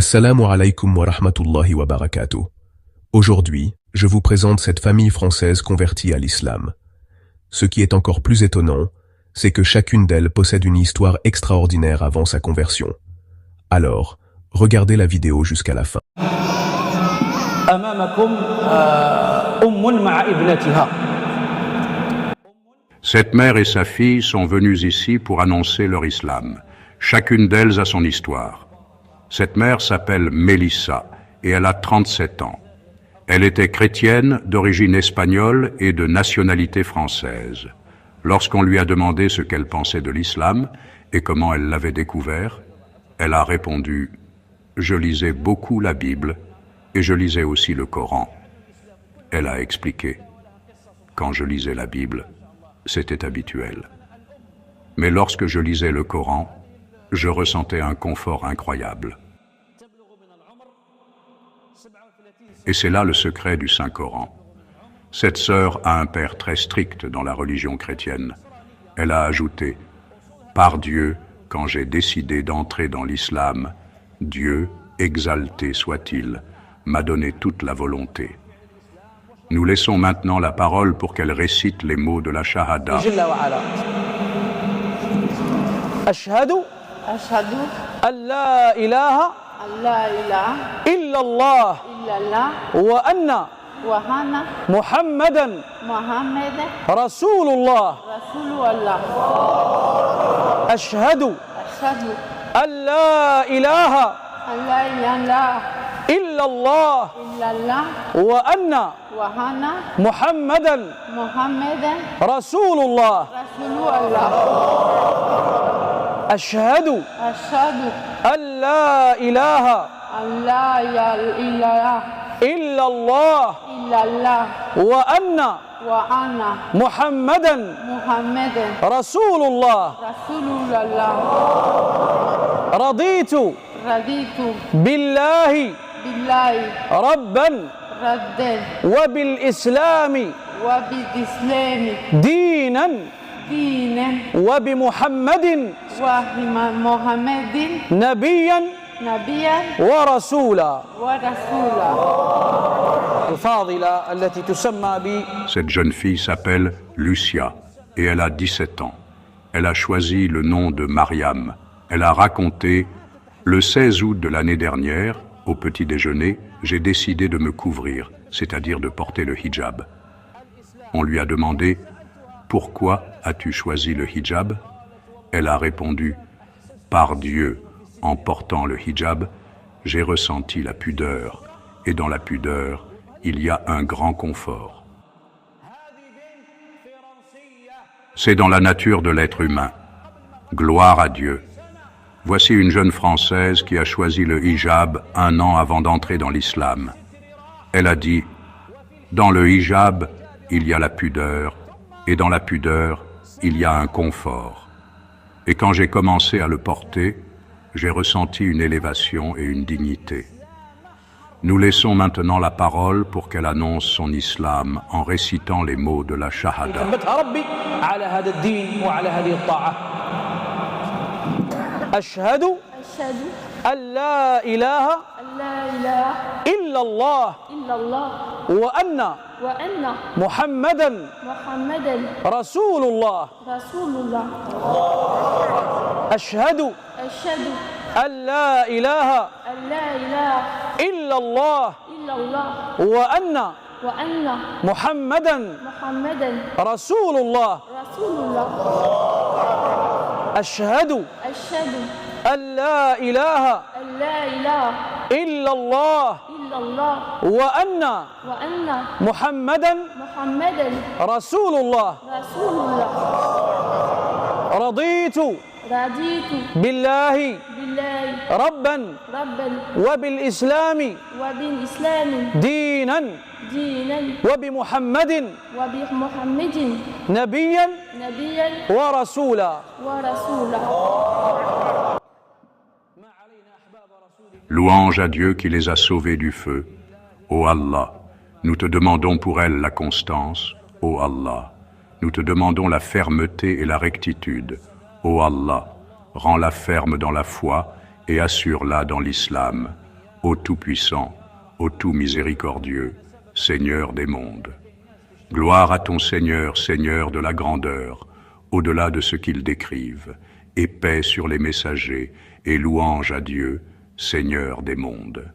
Assalamu alaikum wa rahmatullahi wa barakatuh. Aujourd'hui, je vous présente cette famille française convertie à l'islam. Ce qui est encore plus étonnant, c'est que chacune d'elles possède une histoire extraordinaire avant sa conversion. Alors, regardez la vidéo jusqu'à la fin. Cette mère et sa fille sont venues ici pour annoncer leur islam. Chacune d'elles a son histoire. Cette mère s'appelle Mélissa et elle a 37 ans. Elle était chrétienne, d'origine espagnole et de nationalité française. Lorsqu'on lui a demandé ce qu'elle pensait de l'islam et comment elle l'avait découvert, elle a répondu « Je lisais beaucoup la Bible et je lisais aussi le Coran ». Elle a expliqué « Quand je lisais la Bible, c'était habituel. Mais lorsque je lisais le Coran, je ressentais un confort incroyable. » Et c'est là le secret du Saint-Coran. Cette sœur a un père très strict dans la religion chrétienne. Elle a ajouté « Par Dieu, quand j'ai décidé d'entrer dans l'islam, Dieu, exalté soit-il, m'a donné toute la volonté. » Nous laissons maintenant la parole pour qu'elle récite les mots de la Shahada. Ashhadu an la ilaha illallah wa anna Muhammadan Rasulullah. Ashhadu an la ilaha illallah wa anna Muhammadan Rasulullah. Ashhadu an la ilaha illallah wa anna Muhammadan Rasulullah. Raditu billahi rabban wa bil islami dinan wa bi Muhammadin nabiyyan wa rasula. Cette jeune fille s'appelle Lucia et elle a 17 ans. Elle a choisi le nom de Mariam. Elle a raconté « Le 16 août de l'année dernière, au petit déjeuner, j'ai décidé de me couvrir, c'est-à-dire de porter le hijab. » On lui a demandé « Pourquoi as-tu choisi le hijab ?» Elle a répondu « Par Dieu, en portant le hijab, j'ai ressenti la pudeur, et dans la pudeur, il y a un grand confort. » C'est dans la nature de l'être humain. Gloire à Dieu. Voici une jeune Française qui a choisi le hijab 1 an avant d'entrer dans l'islam. Elle a dit « Dans le hijab, il y a la pudeur, et dans la pudeur, il y a un confort. Et quand j'ai commencé à le porter, j'ai ressenti une élévation et une dignité. » Nous laissons maintenant la parole pour qu'elle annonce son islam en récitant les mots de la Shahada. Ashhadu an la ilaha illallah wa anna Muhammadan Rasulullah. Ashhadu an la ilaha illallah wa anna Muhammadan Rasulullah. Ashhadu an la ilaha illallah wa anna Muhammadan Rasulullah. Raditu billahi rabban wa bil islami dinan wa bi Muhammadin nabiyyan wa rasula. Louange à Dieu qui les a sauvés du feu. Ô Allah, nous te demandons pour elles la constance. Ô Allah, nous te demandons la fermeté et la rectitude. Ô Allah, rends-la ferme dans la foi et assure-la dans l'islam. ô Tout-Puissant, ô Tout Miséricordieux, Seigneur des mondes. Gloire à ton Seigneur, Seigneur de la grandeur, au-delà de ce qu'ils décrivent, et paix sur les messagers, et louange à Dieu, Seigneur des mondes.